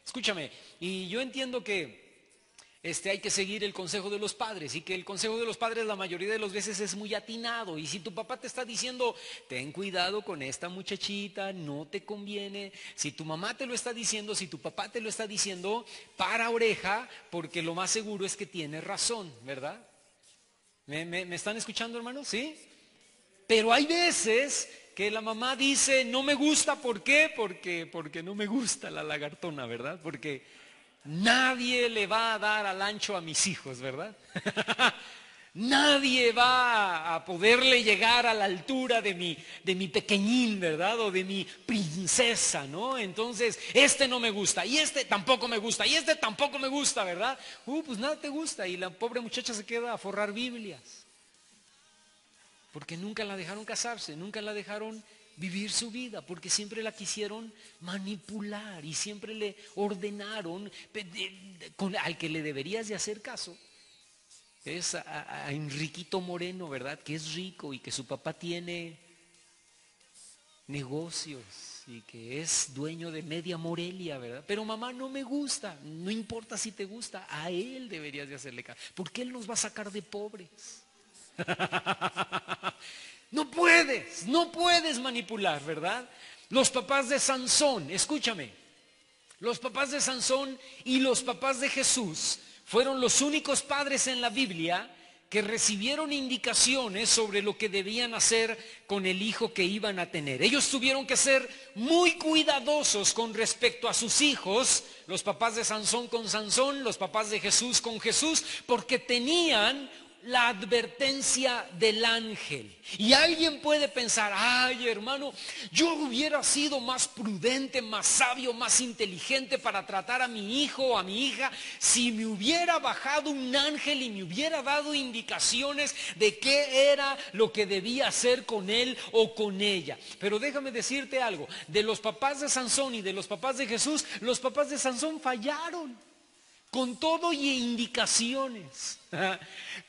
Escúchame, y yo entiendo que hay que seguir el consejo de los padres y que el consejo de los padres la mayoría de las veces es muy atinado. Y si tu papá te está diciendo, ten cuidado con esta muchachita, no te conviene. Si tu mamá te lo está diciendo, si tu papá te lo está diciendo, para oreja, porque lo más seguro es que tiene razón, ¿verdad? ¿Me están escuchando, hermanos? ¿Sí? Pero hay veces que la mamá dice, no me gusta, ¿por qué? Porque no me gusta la lagartona, ¿verdad? Porque nadie le va a dar al ancho a mis hijos, ¿verdad? Nadie va a poderle llegar a la altura de mi pequeñín, ¿verdad? O de mi princesa, ¿no? Entonces, este no me gusta, y este tampoco me gusta, y este tampoco me gusta, ¿verdad? Pues nada te gusta, y la pobre muchacha se queda a forrar Biblias. Porque nunca la dejaron casarse, nunca la dejaron vivir su vida, porque siempre la quisieron manipular y siempre le ordenaron, al que le deberías de hacer caso es a Enriquito Moreno, ¿verdad? Que es rico y que su papá tiene negocios y que es dueño de media Morelia, ¿verdad? Pero mamá, no me gusta. No importa si te gusta, a él deberías de hacerle caso, porque él nos va a sacar de pobres. No puedes manipular, ¿verdad? Los papás de Sansón, escúchame, los papás de Sansón y los papás de Jesús fueron los únicos padres en la Biblia que recibieron indicaciones sobre lo que debían hacer con el hijo que iban a tener. Ellos tuvieron que ser muy cuidadosos con respecto a sus hijos, los papás de Sansón con Sansón, los papás de Jesús con Jesús, porque tenían la advertencia del ángel. Y alguien puede pensar, ay, hermano, yo hubiera sido más prudente, más sabio, más inteligente para tratar a mi hijo o a mi hija si me hubiera bajado un ángel y me hubiera dado indicaciones de qué era lo que debía hacer con él o con ella. Pero déjame decirte algo, de los papás de Sansón y de los papás de Jesús, los papás de Sansón fallaron. Con todo y indicaciones,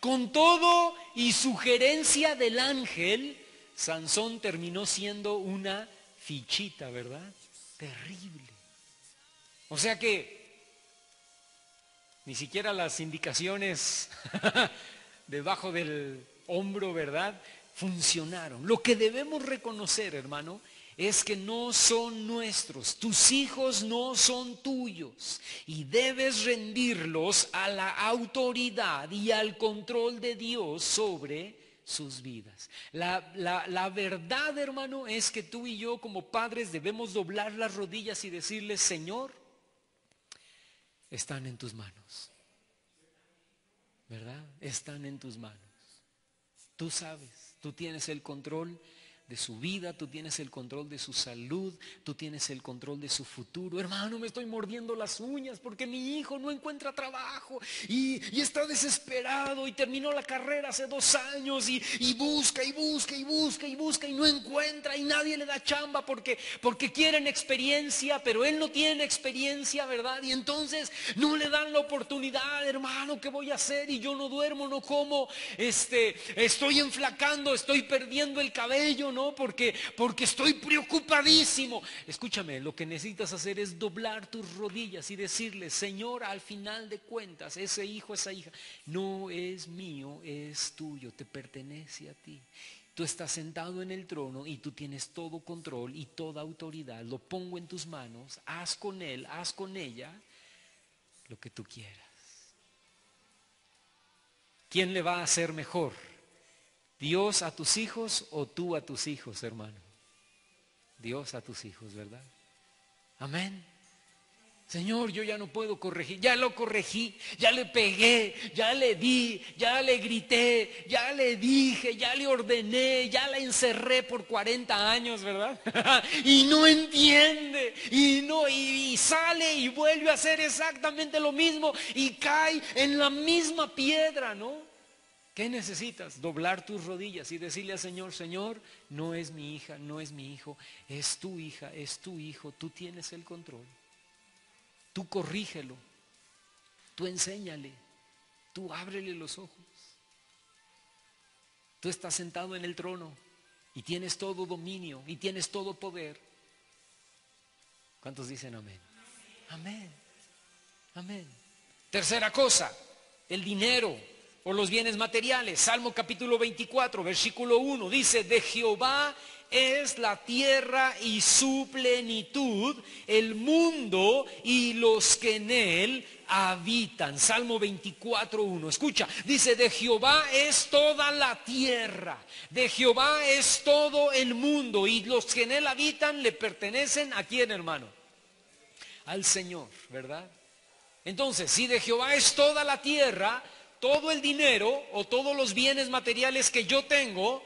con todo y sugerencia del ángel, Sansón terminó siendo una fichita, ¿verdad? Terrible. O sea que ni siquiera las indicaciones debajo del hombro, ¿verdad? Funcionaron. Lo que debemos reconocer, hermano, es que no son nuestros, tus hijos no son tuyos y debes rendirlos a la autoridad y al control de Dios sobre sus vidas. La verdad, hermano, es que tú y yo como padres debemos doblar las rodillas y decirles, Señor, están en tus manos, ¿verdad? Están en tus manos. Tú sabes, tú tienes el control de su vida, tú tienes el control de su salud, tú tienes el control de su futuro. Hermano, me estoy mordiendo las uñas porque mi hijo no encuentra trabajo y está desesperado y terminó la carrera hace 2 años y busca y busca y busca y busca y no encuentra y nadie le da chamba porque quieren experiencia, pero él no tiene experiencia, ¿verdad? Y entonces no le dan la oportunidad. Hermano, ¿qué voy a hacer? Y yo no duermo, no como, estoy enflacando, estoy perdiendo el cabello, ¿no? Porque estoy preocupadísimo. Escúchame, lo que necesitas hacer es doblar tus rodillas y decirle: Señor, al final de cuentas, ese hijo, esa hija, no es mío, es tuyo, te pertenece a ti. Tú estás sentado en el trono y tú tienes todo control y toda autoridad. Lo pongo en tus manos, haz con él, haz con ella lo que tú quieras. ¿Quién le va a hacer mejor? ¿Dios a tus hijos o tú a tus hijos, hermano? Dios a tus hijos, ¿verdad? Amén. Señor, yo ya no puedo corregir, ya lo corregí, ya le pegué, ya le di, ya le grité, ya le dije, ya le ordené, ya la encerré por 40 años, ¿verdad? Y no entiende, y sale y vuelve a hacer exactamente lo mismo y cae en la misma piedra, ¿no? ¿Qué necesitas? Doblar tus rodillas y decirle al Señor: Señor, no es mi hija, no es mi hijo, es tu hija, es tu hijo, tú tienes el control. Tú corrígelo, tú enséñale, tú ábrele los ojos. Tú estás sentado en el trono y tienes todo dominio y tienes todo poder. ¿Cuántos dicen amén? Amén, amén. Tercera cosa, el dinero o los bienes materiales. Salmo capítulo 24, versículo 1 dice: de Jehová es la tierra y su plenitud, el mundo y los que en él habitan. Salmo 24, 1. Escucha, dice: de Jehová es toda la tierra, de Jehová es todo el mundo, y los que en él habitan le pertenecen ¿a quién, hermano? Al Señor, ¿verdad? Entonces, si de Jehová es toda la tierra, todo el dinero o todos los bienes materiales que yo tengo,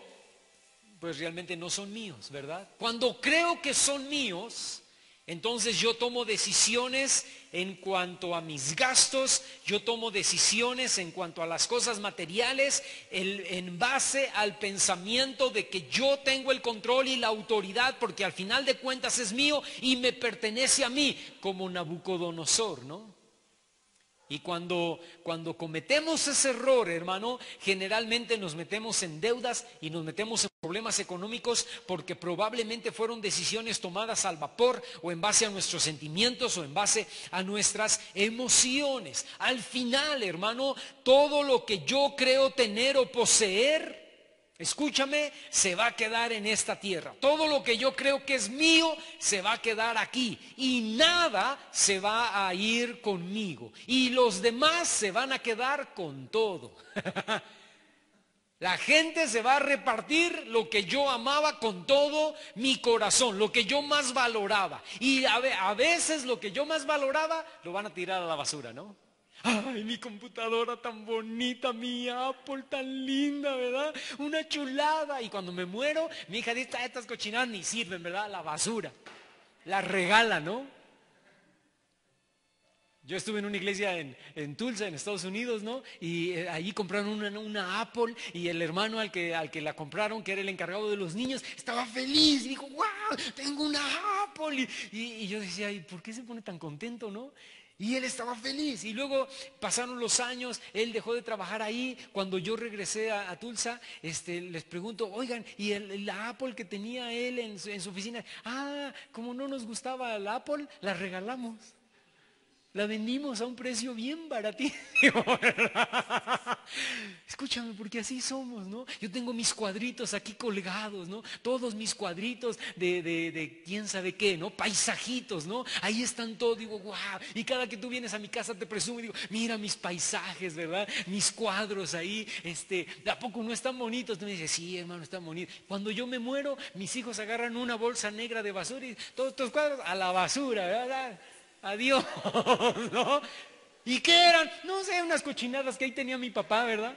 pues realmente no son míos, ¿verdad? Cuando creo que son míos, entonces yo tomo decisiones en cuanto a mis gastos, yo tomo decisiones en cuanto a las cosas materiales, en base al pensamiento de que yo tengo el control y la autoridad, porque al final de cuentas es mío y me pertenece a mí, como Nabucodonosor, ¿no? Y cuando cometemos ese error, hermano, generalmente nos metemos en deudas y nos metemos en problemas económicos porque probablemente fueron decisiones tomadas al vapor o en base a nuestros sentimientos o en base a nuestras emociones. Al final, hermano, todo lo que yo creo tener o poseer, escúchame, se va a quedar en esta tierra. Todo lo que yo creo que es mío se va a quedar aquí y nada se va a ir conmigo y los demás se van a quedar con todo. La gente se va a repartir lo que yo amaba con todo mi corazón, lo que yo más valoraba, y a veces lo que yo más valoraba lo van a tirar a la basura, ¿no? Ay, mi computadora tan bonita, mi Apple tan linda, ¿verdad? Una chulada. Y cuando me muero, mi hija dice: estas cochinadas ni sirven, ¿verdad? La basura. La regala, ¿no? Yo estuve en una iglesia en Tulsa, en Estados Unidos, ¿no? Y ahí compraron una Apple y el hermano al que la compraron, que era el encargado de los niños, estaba feliz y dijo: ¡wow! Tengo una Apple. Y yo decía: ¿y por qué se pone tan contento, no? Y él estaba feliz. Y luego pasaron los años, él dejó de trabajar ahí. Cuando yo regresé a Tulsa, les pregunto: oigan, ¿y la Apple que tenía él en su oficina? Como no nos gustaba la Apple, la regalamos. La vendimos a un precio bien baratísimo. Escúchame, porque así somos, ¿no? Yo tengo mis cuadritos aquí colgados, ¿no? Todos mis cuadritos de quién sabe qué, ¿no? Paisajitos, ¿no? Ahí están todos, digo: wow. Y cada que tú vienes a mi casa te presumo y digo: mira mis paisajes, ¿verdad? Mis cuadros ahí, ¿a poco no están bonitos? Tú me dices: sí, hermano, están bonitos. Cuando yo me muero, mis hijos agarran una bolsa negra de basura y todos estos cuadros a la basura, ¿verdad? Adiós, ¿no? ¿Y qué eran? No sé, unas cochinadas que ahí tenía mi papá, ¿verdad?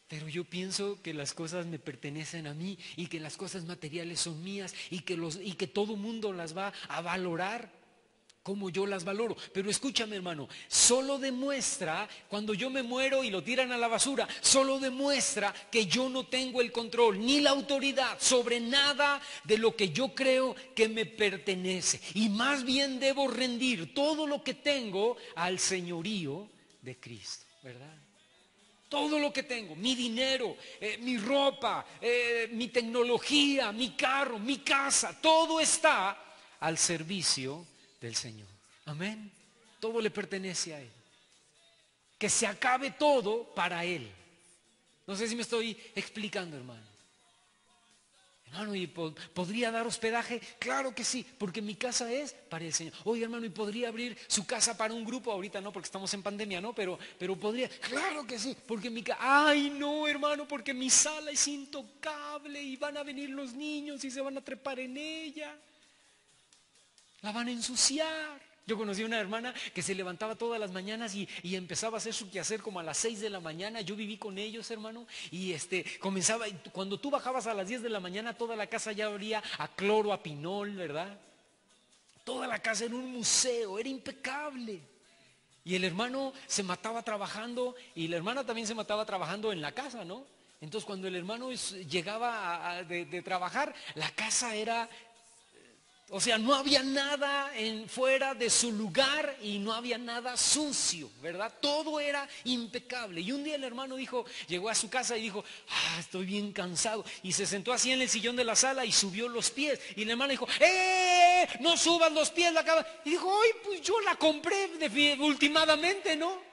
Pero yo pienso que las cosas me pertenecen a mí y que las cosas materiales son mías y que todo mundo las va a valorar como yo las valoro. Pero escúchame, hermano, solo demuestra, cuando yo me muero y lo tiran a la basura, solo demuestra que yo no tengo el control ni la autoridad sobre nada de lo que yo creo que me pertenece. Y más bien debo rendir todo lo que tengo al señorío de Cristo, ¿verdad? Todo lo que tengo, mi dinero, mi ropa, mi tecnología, mi carro, mi casa, todo está al servicio del Señor. Amén. Todo le pertenece a Él. Que se acabe todo para Él. No sé si me estoy explicando, hermano. Hermano, ¿y podría dar hospedaje? Claro que sí, porque mi casa es para el Señor. Oye, hermano, ¿y podría abrir su casa para un grupo? Ahorita no, porque estamos en pandemia, ¿no? Pero podría. Claro que sí, porque mi casa. Ay, no, hermano, porque mi sala es intocable y van a venir los niños y se van a trepar en ella. La van a ensuciar. Yo conocí una hermana que se levantaba todas las mañanas y empezaba a hacer su quehacer como a las 6 de la mañana. Yo viví con ellos, hermano, y comenzaba, cuando tú bajabas a las 10 de la mañana, toda la casa ya olía a cloro, a pinol, ¿verdad? Toda la casa era un museo, era impecable. Y el hermano se mataba trabajando y la hermana también se mataba trabajando en la casa, ¿no? Entonces cuando el hermano llegaba de trabajar, la casa era... O sea, no había nada fuera de su lugar y no había nada sucio, ¿verdad? Todo era impecable. Y un día el hermano llegó a su casa y dijo, estoy bien cansado. Y se sentó así en el sillón de la sala y subió los pies. Y el hermano dijo, no subas los pies la cama. Y dijo, pues yo la compré ultimadamente, ¿no?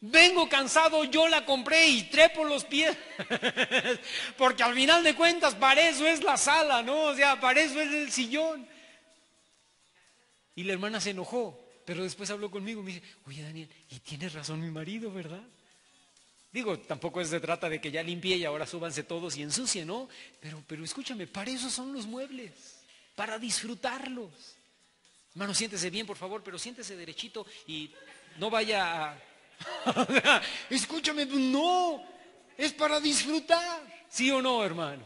Vengo cansado, yo la compré y trepo los pies. Porque al final de cuentas, para eso es la sala, ¿no? O sea, para eso es el sillón. Y la hermana se enojó, pero después habló conmigo y me dice, oye, Daniel, y tienes razón mi marido, ¿verdad? Digo, tampoco se trata de que ya limpie y ahora súbanse todos y ensucien, ¿no? Pero escúchame, para eso son los muebles, para disfrutarlos. Hermano, siéntese bien, por favor, pero siéntese derechito y no vaya a... Escúchame, no, es para disfrutar, ¿sí o no, hermano?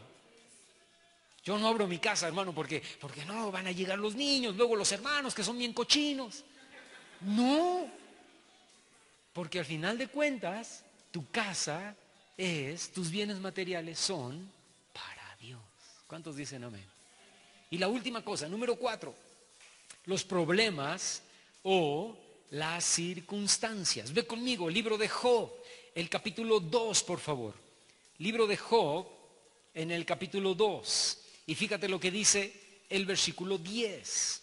Yo no abro mi casa, hermano, porque no, van a llegar los niños, luego los hermanos que son bien cochinos. No, porque al final de cuentas, tu casa tus bienes materiales son para Dios. ¿Cuántos dicen amén? Y la última cosa, número 4, los problemas o las circunstancias. Ve conmigo, libro de Job, el capítulo 2, por favor. Libro de Job, en el capítulo 2. Y fíjate lo que dice el versículo 10.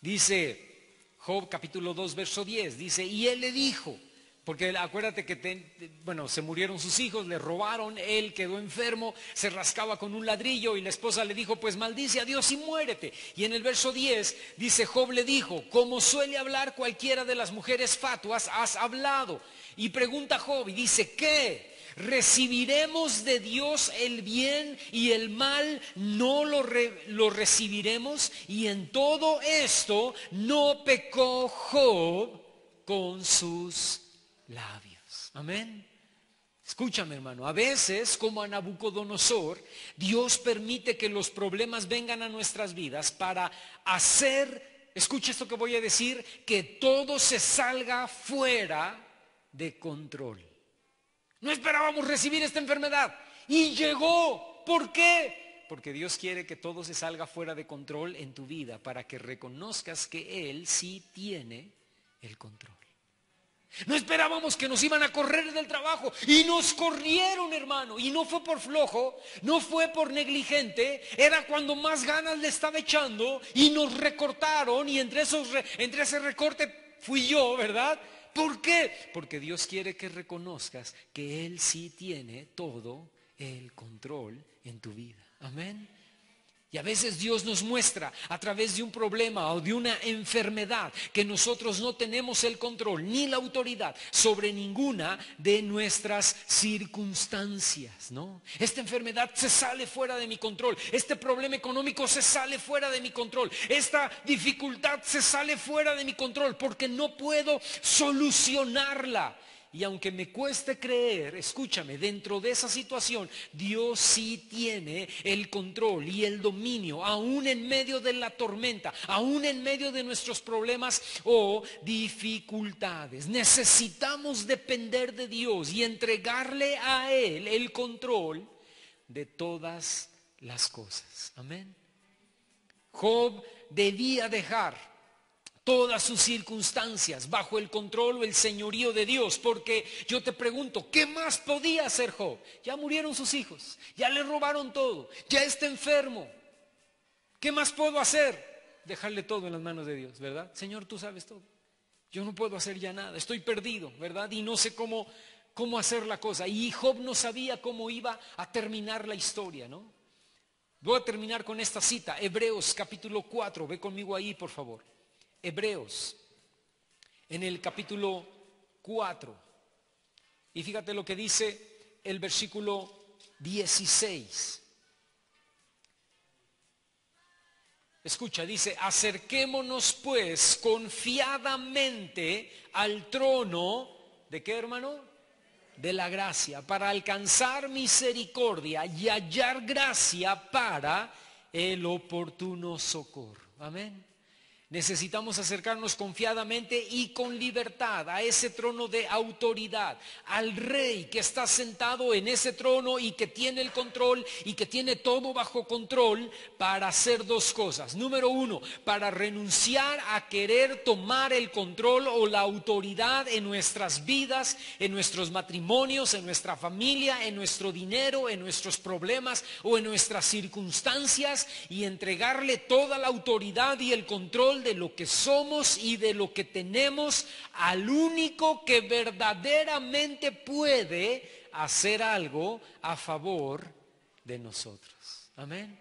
Dice Job, capítulo 2, verso 10. Dice, y él le dijo, porque acuérdate que se murieron sus hijos, le robaron, él quedó enfermo, se rascaba con un ladrillo y la esposa le dijo, pues maldice a Dios y muérete. Y en el verso 10 dice, Job le dijo, como suele hablar cualquiera de las mujeres fatuas, has hablado. Y pregunta Job y dice, ¿qué? ¿Recibiremos de Dios el bien y el mal no lo recibiremos? Y en todo esto no pecó Job con sus labios. Amén. Escúchame, hermano, a veces, como a Nabucodonosor, Dios permite que los problemas vengan a nuestras vidas para hacer, escucha esto que voy a decir, que todo se salga fuera de control. No esperábamos recibir esta enfermedad y llegó. ¿Por qué? Porque Dios quiere que todo se salga fuera de control en tu vida para que reconozcas que Él sí tiene el control. No esperábamos que nos iban a correr del trabajo y nos corrieron, hermano, y no fue por flojo, no fue por negligente, era cuando más ganas le estaba echando y nos recortaron y entre ese recorte fui yo, ¿verdad? ¿Por qué? Porque Dios quiere que reconozcas que Él sí tiene todo el control en tu vida. Amén. Y a veces Dios nos muestra a través de un problema o de una enfermedad que nosotros no tenemos el control ni la autoridad sobre ninguna de nuestras circunstancias, ¿no? Esta enfermedad se sale fuera de mi control. Este problema económico se sale fuera de mi control. Esta dificultad se sale fuera de mi control porque no puedo solucionarla. Y aunque me cueste creer, escúchame, dentro de esa situación, Dios sí tiene el control y el dominio, aún en medio de la tormenta, aún en medio de nuestros problemas o dificultades. Necesitamos depender de Dios y entregarle a Él el control de todas las cosas. Amén. Job debía dejar todas sus circunstancias bajo el control o el señorío de Dios, porque yo te pregunto, ¿qué más podía hacer Job? Ya murieron sus hijos, ya le robaron todo, ya está enfermo. ¿Qué más puedo hacer? Dejarle todo en las manos de Dios, ¿verdad? Señor, tú sabes todo. Yo no puedo hacer ya nada, estoy perdido, ¿verdad? Y no sé cómo hacer la cosa. Y Job no sabía cómo iba a terminar la historia, ¿no? Voy a terminar con esta cita, Hebreos capítulo 4, ve conmigo ahí, por favor. Hebreos, en el capítulo 4, y fíjate lo que dice el versículo 16. Escucha, dice, acerquémonos pues confiadamente al trono, ¿de qué, hermano? De la gracia, para alcanzar misericordia y hallar gracia para el oportuno socorro. Amén. Necesitamos acercarnos confiadamente y con libertad a ese trono de autoridad, al Rey que está sentado en ese trono y que tiene el control y que tiene todo bajo control para hacer dos cosas. Número uno, para renunciar a querer tomar el control o la autoridad en nuestras vidas, en nuestros matrimonios, en nuestra familia, en nuestro dinero, en nuestros problemas o en nuestras circunstancias, y entregarle toda la autoridad y el control de lo que somos y de lo que tenemos al único que verdaderamente puede hacer algo a favor de nosotros. Amén.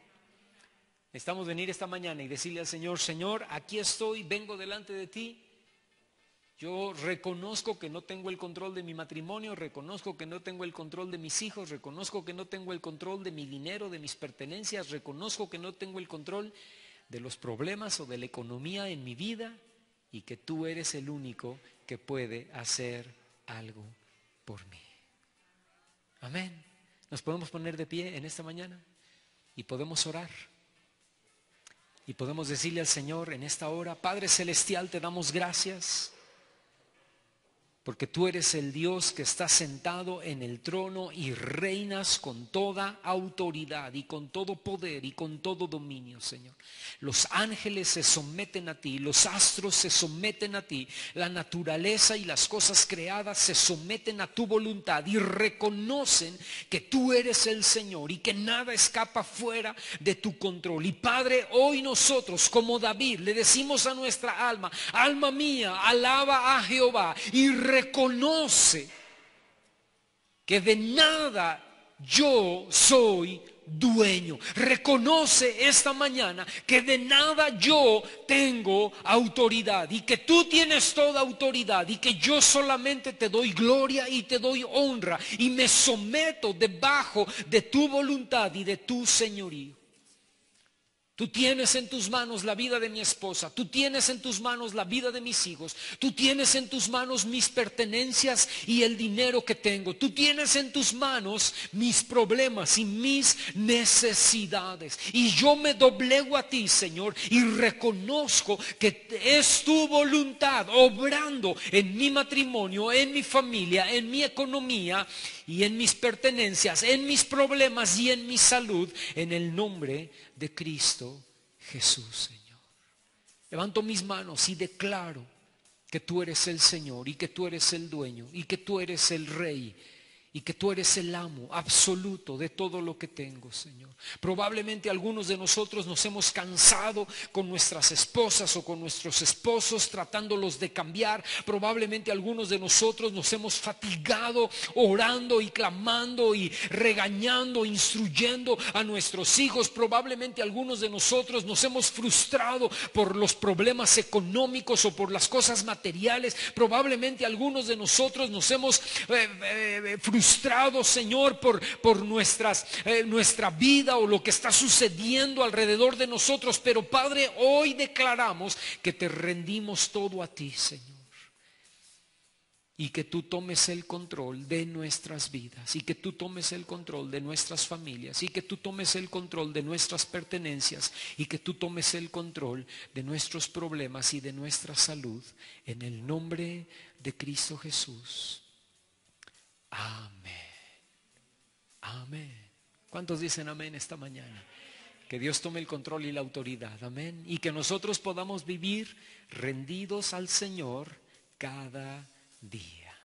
Necesitamos venir esta mañana y decirle al Señor, Señor, aquí estoy, vengo delante de ti. Yo reconozco que no tengo el control de mi matrimonio, reconozco que no tengo el control de mis hijos, reconozco que no tengo el control de mi dinero, de mis pertenencias, reconozco que no tengo el control de los problemas o de la economía en mi vida, y que tú eres el único que puede hacer algo por mí. Amén. Nos podemos poner de pie en esta mañana y podemos orar y podemos decirle al Señor en esta hora, Padre Celestial, te damos gracias porque tú eres el Dios que está sentado en el trono y reinas con toda autoridad y con todo poder y con todo dominio, Señor. Los ángeles se someten a ti, los astros se someten a ti, la naturaleza y las cosas creadas se someten a tu voluntad y reconocen que tú eres el Señor y que nada escapa fuera de tu control. Y Padre, hoy nosotros como David le decimos a nuestra alma, alma mía, alaba a Jehová y reconoce que de nada yo soy dueño. Reconoce esta mañana que de nada yo tengo autoridad y que tú tienes toda autoridad y que yo solamente te doy gloria y te doy honra y me someto debajo de tu voluntad y de tu señorío. Tú tienes en tus manos la vida de mi esposa, tú tienes en tus manos la vida de mis hijos, tú tienes en tus manos mis pertenencias y el dinero que tengo, tú tienes en tus manos mis problemas y mis necesidades. Y yo me doblego a ti, Señor, y reconozco que es tu voluntad obrando en mi matrimonio, en mi familia, en mi economía y en mis pertenencias, en mis problemas y en mi salud, en el nombre de Cristo Jesús, Señor. Levanto mis manos y declaro que tú eres el Señor y que tú eres el dueño y que tú eres el Rey y que tú eres el amo absoluto de todo lo que tengo, Señor. Probablemente algunos de nosotros nos hemos cansado con nuestras esposas o con nuestros esposos tratándolos de cambiar. Probablemente algunos de nosotros nos hemos fatigado orando y clamando y regañando, instruyendo a nuestros hijos. Probablemente algunos de nosotros nos hemos frustrado por los problemas económicos o por las cosas materiales. Probablemente algunos de nosotros nos hemos frustrados, Señor, por nuestra vida o lo que está sucediendo alrededor de nosotros. Pero Padre, hoy declaramos que te rendimos todo a ti, Señor, y que tú tomes el control de nuestras vidas, y que tú tomes el control de nuestras familias, y que tú tomes el control de nuestras pertenencias, y que tú tomes el control de nuestros problemas y de nuestra salud, en el nombre de Cristo Jesús. Amén. Amén. ¿Cuántos dicen amén esta mañana? Que Dios tome el control y la autoridad. Amén. Y que nosotros podamos vivir rendidos al Señor cada día.